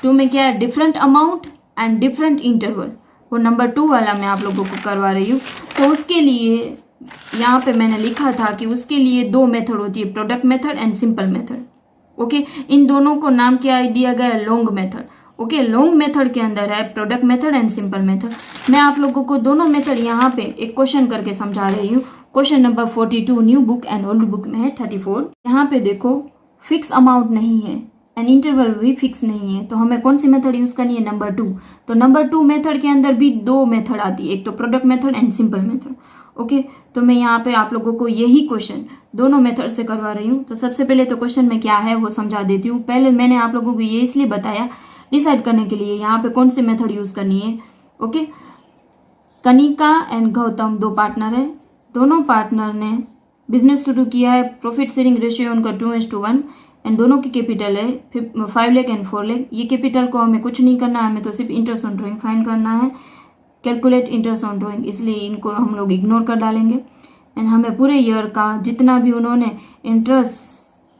2 में क्या है, different amount and different interval, वो नंबर 2 वाला मैं आप लोगों को करवा रही हूँ। तो उसके लिए यहाँ पे मैंने लिखा था कि उसके लिए 2 मेथड होती है, product method and simple method. Okay, इन दोनों को नाम क्या दिया गया है, long method. Okay, long method के अंदर है product method and simple method. मैं आप लोगों को दोनों मेथड यहाँ पे एक क्वेश्चन करके समझा रही हूँ। Question number 42 new book and old book में है 34। यहाँ पे देखो फिक्स अमाउंट नहीं है एंड इंटरवल भी फिक्स नहीं है, तो हमें कौन सी मेथड यूज करनी है, नंबर 2। तो नंबर 2 मेथड के अंदर भी 2 मेथड आती है, एक तो product method and simple method. Okay, तो मैं यहाँ पे आप लोगों को यही क्वेश्चन दोनों मेथड से करवा रही हूँ। तो सबसे पहले तो क्वेश्चन में क्या है वो समझा देती हूँ। पहले मैंने आप लोगों को ये इसलिए बताया डिसाइड करने के लिए यहाँ पे कौन सी मेथड यूज करनी है। Okay, Kanika and Gautam 2 partner है, दोनों पार्टनर ने बिजनेस शुरू किया है, प्रॉफिट शेयरिंग रेशियो उनका 2:1 एंड दोनों की कैपिटल है 5 लाख एंड 4 लाख। ये कैपिटल को हमें कुछ नहीं करना है, हमें तो सिर्फ इंटरेस्ट ऑन ड्राइंग फाइंड करना है, कैलकुलेट इंटरेस्ट ऑन ड्राइंग, इसलिए इनको हम लोग इग्नोर कर डालेंगे। एंड हमें पूरे ईयर का जितना भी उन्होंने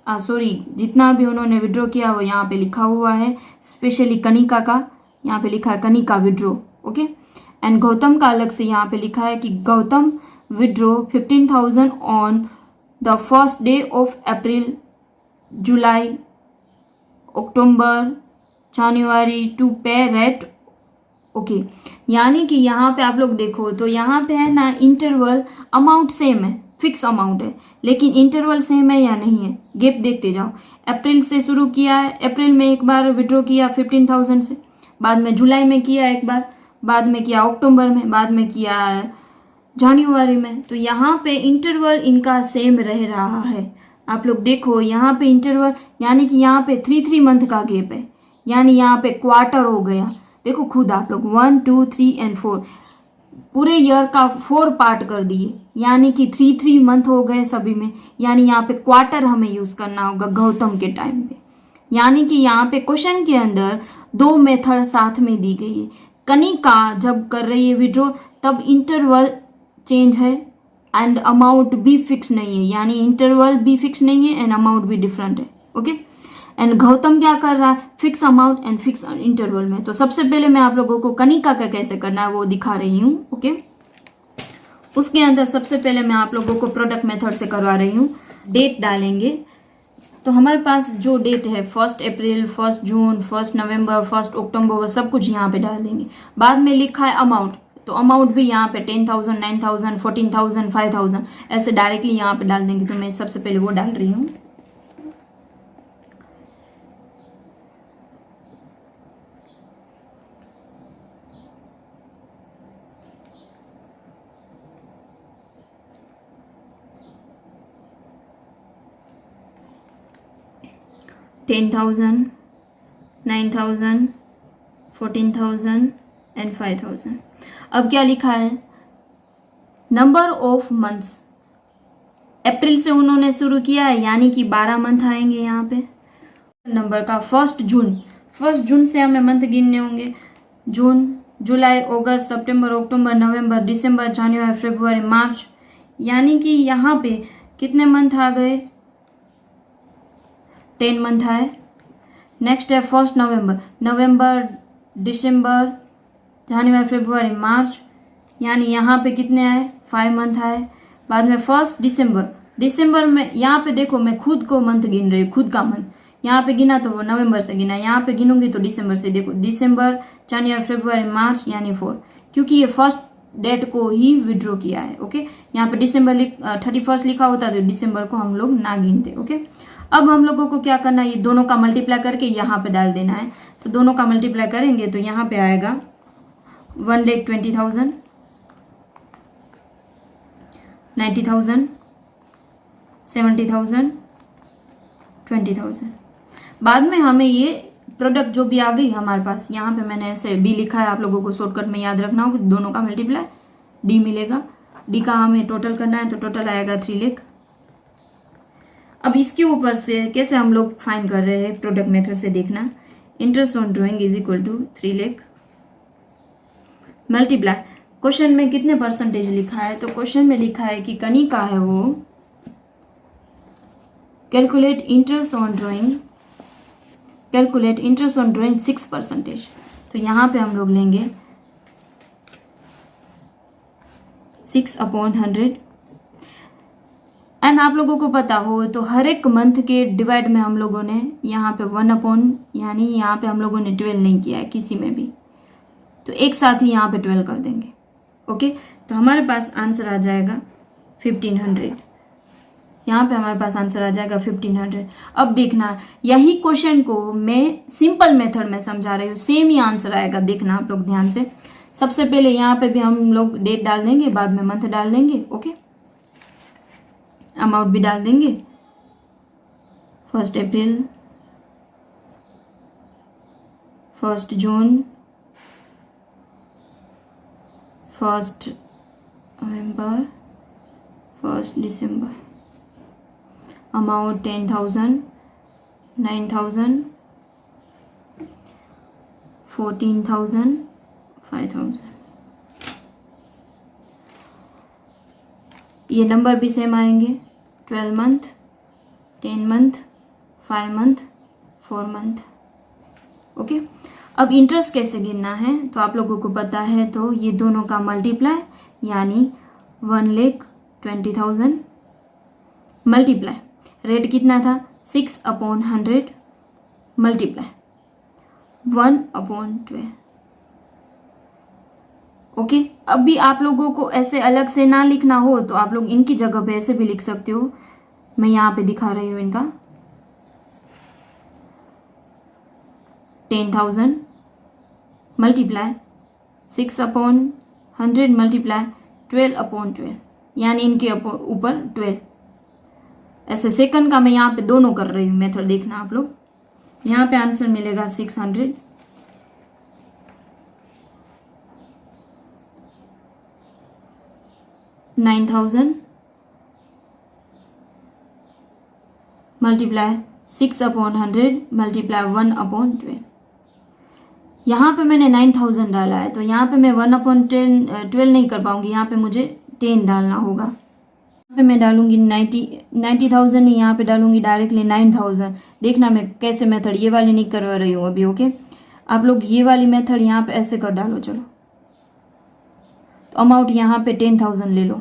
जितना भी उन्होंने विड्रॉ किया वो यहाँ पे लिखा हुआ है, स्पेशली कनिका का यहाँ पे लिखा है Kanika withdraw. Okay, and Gautam का अलग से यहाँ पे लिखा है कि Gautam withdraw 15,000 on the first day of April, July, October, January to pay rate. Okay, यानी कि यहाँ पे आप लोग देखो तो यहाँ पे है ना इंटरवल अमाउंट सेम है, फिक्स अमाउंट है, लेकिन इंटरवल सेम है या नहीं है, गैप देखते जाओ। अप्रैल से शुरू किया है, अप्रैल में एक बार विड्रॉ किया 15,000 से, बाद में जुलाई में किया एक बार, बाद में किया अक्टूबर में, बाद में किया जनवरी में। तो यहाँ पे इंटरवल इनका सेम रह रहा है। आप लोग देखो यहाँ पे इंटरवल, यानी कि यहाँ पे 3 मंथ का गैप है, यानी यहाँ पे क्वार्टर हो गया। देखो खुद आप लोग 1 2 3 एंड 4 पूरे ईयर का 4 पार्ट कर दिए, यानी कि 3 मंथ हो गए सभी में, यानी यहाँ पे क्वार्टर हमें यूज करना होगा गौतम के टाइम पे। यानी कि यहाँ पे क्वेश्चन के अंदर 2 मेथड साथ में दी गई है। कनिका जब कर रही है विड्रॉ तब इंटरवल चेंज है एंड अमाउंट भी फिक्स नहीं है, यानी इंटरवल भी फिक्स नहीं है एंड अमाउंट भी डिफरेंट है। ओके, एंड गौतम क्या कर रहा है, fix amount and fix interval में। तो सबसे पहले मैं आप लोगों को कनिका का कैसे करना है वो दिखा रही हूँ। ओके, उसके अंदर सबसे पहले मैं आप लोगों को प्रोडक्ट मेथड से करवा रही हूँ। डेट डालेंगे, तो हमारे पास जो डेट है 1 अप्रैल, 1 जून, 1 नवंबर, 1 अक्टूबर, वो सब कुछ यहाँ पे डाल देंगे। बाद में लिखा है अमाउंट, तो अमाउंट भी यहाँ पे 10,000, 9,000, 14,000, 5,000 ऐसे डायरेक्टली यहाँ पे डाल देंगे। तो मैं सबसे पहले वो डाल रही हूँ। $10,000, 9,000, 14,000 एंड 5,000। अब क्या लिखा है, नंबर ऑफ मंथ्स, अप्रैल से उन्होंने शुरू किया है, यानी कि 12 मंथ आएंगे यहाँ पे। नंबर का 1 जून से हमें मंथ गिनने होंगे। जून, जुलाई, अगस्त, सितंबर, अक्टूबर, नवंबर, दिसंबर, जनवरी, फरवरी, मार्च, यानी कि यहाँ पे कितने मंथ आ गए, 10 मंथ आए। नेक्स्ट है 1 नवंबर, दिसंबर, जनवरी, फरवरी, मार्च, यानी यहाँ पे कितने आए, 5 मंथ आए। बाद में 1 दिसंबर में यहाँ पे देखो मैं खुद को मंथ गिन रही हूँ, खुद का मंथ यहाँ पे गिना तो वो नवंबर से गिना, यहाँ पे गिनूंगी तो दिसंबर से। देखो दिसंबर, जनवरी, फरवरी, मार्च, यानी 4, क्योंकि ये 1 डेट को ही विड्रॉ किया है। ओके, यहाँ पे दिसंबर 31 लिखा होता तो दिसंबर को हम लोग ना गिनते। ओके, अब हम लोगों को क्या करना है, ये दोनों का मल्टीप्लाई करके यहाँ पे डाल देना है। तो दोनों का मल्टीप्लाई करेंगे तो यहाँ पे आएगा 1,20,000, 90,000, 70,000, 20,000। बाद में हमें ये प्रोडक्ट जो भी आ गई हमारे पास, यहाँ पे मैंने ऐसे बी लिखा है, आप लोगों को शॉर्टकट में याद रखना होगा, दोनों का मल्टीप्लाई डी मिलेगा। डी का हमें टोटल करना है, तो टोटल आएगा 3 लाख। अब इसके ऊपर से कैसे हम लोग फाइंड कर रहे हैं, प्रोडक्ट मेथड से देखना। Interest on drawing is equal to 3 lakh multiply, question में कितने परसेंटेज लिखा है, तो क्वेश्चन में लिखा है कि कनिका है वो कैलकुलेट इंटरेस्ट ऑन ड्राइंग 6%। तो यहाँ पे हम लोग लेंगे 6/100। एंड आप लोगों को पता हो तो हर एक मंथ के डिवाइड में हम लोगों ने यहाँ पे 1/, यानी यहाँ पे हम लोगों ने 12 नहीं किया है किसी में भी, तो एक साथ ही यहाँ पे 12 कर देंगे। ओके, तो हमारे पास आंसर आ जाएगा 1500। यहाँ पे हमारे पास आंसर आ जाएगा 1500। अब देखना, यही क्वेश्चन को मैं सिंपल मेथड में समझा रही हूँ, सेम ही आंसर आएगा, देखना आप लोग ध्यान से। सबसे पहले यहाँ पे भी हम लोग डेट डाल देंगे, बाद में मंथ डाल देंगे। ओके, अमाउंट भी डाल देंगे, 1 अप्रैल, 1 जून, 1 नवंबर, 1 दिसंबर। अमाउंट 10,000, 9,000, 14,000, 5,000। ये नंबर भी सेम आएंगे, 12 month, 10 month, 5 month, 4 month. Okay, अब इंटरेस्ट कैसे गिनना है, तो आप लोगों को पता है, तो ये दोनों का मल्टीप्लाई, यानी 1,20,000 मल्टीप्लाई, रेट कितना था 6/100 मल्टीप्लाई 1/12। ओके। अब भी आप लोगों को ऐसे अलग से ना लिखना हो तो आप लोग इनकी जगह पे ऐसे भी लिख सकते हो। मैं यहाँ पे दिखा रही हूँ इनका 10,000 मल्टीप्लाई 6/100 मल्टीप्लाई 12/12, यानी इनके ऊपर 12। ऐसे सेकंड का मैं यहाँ पे दोनों कर रही हूँ मेथड, देखना आप लोग। यहाँ पे आंसर मिलेगा 600, 9,000 मल्टीप्लाई 6/100 मल्टीप्लाई 1/12। यहाँ पे मैंने 9,000 डाला है, तो यहाँ पे मैं 1/12 नहीं कर पाऊंगी, यहाँ पे मुझे 10 डालना होगा। यहाँ पे मैं डालूंगी 90,000 नहीं, यहाँ पे डालूंगी डायरेक्टली 9,000। देखना मैं कैसे मेथड, ये वाली नहीं करवा रही हूँ अभी, ओके। आप लोग ये वाली मेथड यहाँ पे ऐसे कर डालो। चलो, तो अमाउंट यहाँ पे 10,000 ले लो।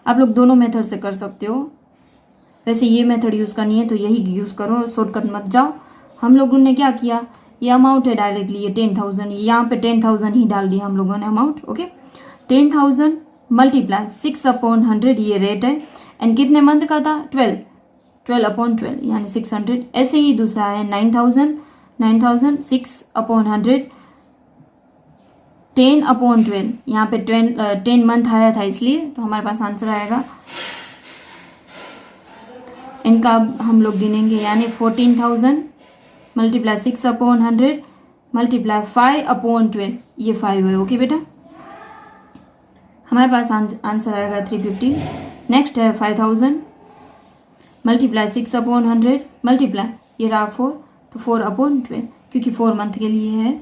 आप लोग दोनों मेथड से कर सकते हो, वैसे ये मेथड यूज़ करनी है तो यही यूज़ करो, शॉर्टकट मत जाओ। हम लोगों ने क्या किया, ये अमाउंट है डायरेक्टली, ये 10,000, यहाँ पे 10,000 ही डाल दिया हम लोगों ने अमाउंट, ओके। 10,000 मल्टीप्लाई 6/100 ये रेट है, एंड कितने मंथ का था, 12/12 यानी 600। ऐसे ही दूसरा है 9,000 6/100 10/12, यहाँ पे 10 मंथ आया था इसलिए, तो हमारे पास आंसर आएगा। इनका हम लोग गिनेंगे, यानी 14,000 मल्टीप्लाई 6/100 मल्टीप्लाई 5/12, ये 5 है, ओके बेटा। हमारे पास आंसर आएगा 350। नेक्स्ट है 5,000 मल्टीप्लाई 6/100 मल्टीप्लाई, ये रहा 4, तो 4/12, क्योंकि 4 मंथ के लिए है।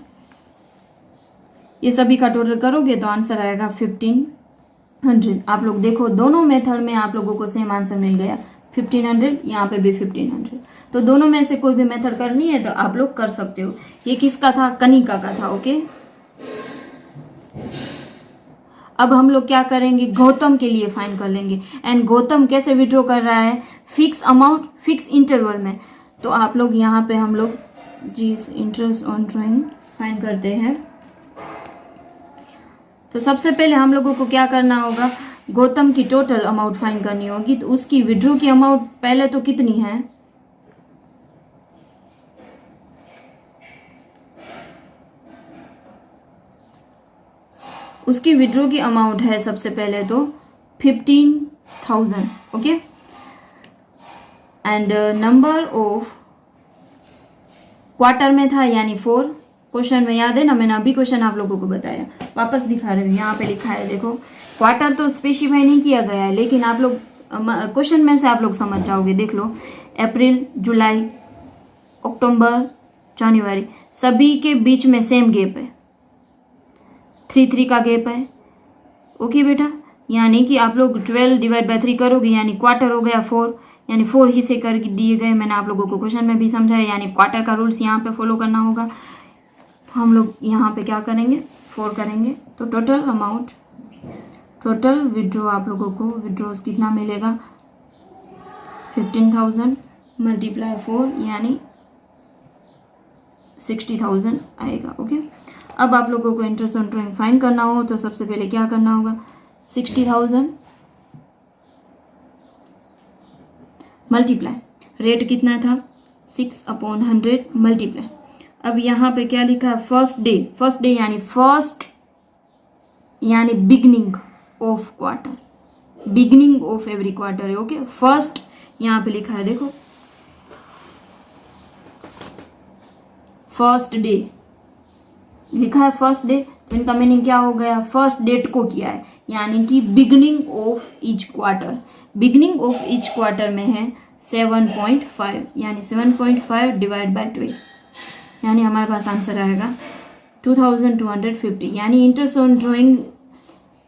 ये सभी का टोटल करोगे तो आंसर आएगा 1,500। आप लोग देखो, दोनों मेथड में आप लोगों को सेम आंसर मिल गया, 1,500, यहाँ पे भी 1,500। तो दोनों में से कोई भी मेथड करनी है तो आप लोग कर सकते हो। ये किसका था, कनिका का था, ओके। अब हम लोग क्या करेंगे, गौतम के लिए फाइंड कर लेंगे। एंड गौतम कैसे विड्रॉ कर रहा है, फिक्स अमाउंट फिक्स इंटरवल में। तो आप लोग यहाँ पे हम लोग जी इंटरेस्ट ऑन ड्राइंग फाइंड करते हैं। तो सबसे पहले हम लोगों को क्या करना होगा, गौतम की टोटल अमाउंट फाइंड करनी होगी। तो उसकी विड्रॉ की अमाउंट पहले तो कितनी है, उसकी विड्रॉ की अमाउंट है सबसे पहले तो 15,000, okay. And number of quarter में था, यानी 4। क्वेश्चन में याद है ना, मैंने अभी क्वेश्चन आप लोगों को बताया, वापस दिखा रही हूँ। यहाँ पे लिखा है, देखो, क्वार्टर तो स्पेसिफाई नहीं किया गया है, लेकिन आप लोग क्वेश्चन में से आप लोग समझ जाओगे। देख लो, अप्रैल, जुलाई, अक्टूबर, जनवरी, सभी के बीच में सेम गैप है, 3 का गैप है, ओके बेटा। यानी कि आप लोग 12/3 करोगे, यानी क्वार्टर हो गया 4, यानी 4 हिस्से कर दिए गए। मैंने आप लोगों को क्वेश्चन में भी समझाया, यानी क्वार्टर का रूल्स यहाँ पे फॉलो करना होगा। हम लोग यहाँ पे क्या करेंगे, 4 करेंगे। तो टोटल अमाउंट, टोटल विड्रॉ आप लोगों को विड्रॉज कितना मिलेगा, 15,000 मल्टीप्लाई 4, यानी 60,000 आएगा, ओके। अब आप लोगों को इंटरेस्ट ऑन ड्राइंग फाइंड करना हो तो सबसे पहले क्या करना होगा, 60,000 मल्टीप्लाई, रेट कितना था, 6/100 मल्टीप्लाई। अब यहाँ पे क्या लिखा है, फर्स्ट डे यानी beginning of quarter, beginning of every quarter है, ओके। फर्स्ट यहाँ पे लिखा है, देखो, फर्स्ट डे लिखा है, फर्स्ट डे। तो इनका मीनिंग क्या हो गया, फर्स्ट डेट को किया है, यानी कि beginning of each quarter. Beginning of each quarter में है 7.5, यानी 7.5 डिवाइड बाय 12, यानी हमारे पास आंसर आएगा 2,250। यानी इंटरेस्ट ऑन ड्राइंग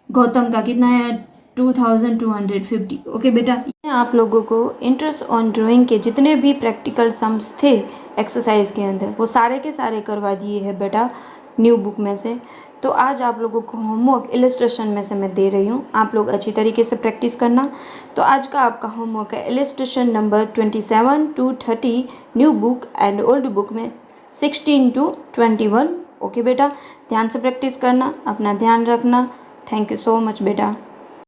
गौतम का कितना है, 2,250, ओके बेटा। आप लोगों को इंटरेस्ट ऑन ड्राइंग के जितने भी प्रैक्टिकल सम्स थे एक्सरसाइज के अंदर, वो सारे के सारे करवा दिए हैं बेटा न्यू बुक में से। तो आज आप लोगों को होमवर्क इलस्ट्रेशन में से मैं दे रही हूँ, आप लोग अच्छी तरीके से प्रैक्टिस करना। तो आज का आपका होमवर्क है illustration number 27 to 30 new book and old book में 16 to 21 ओके बेटा, ध्यान से प्रैक्टिस करना, अपना ध्यान रखना। थैंक यू सो मच बेटा।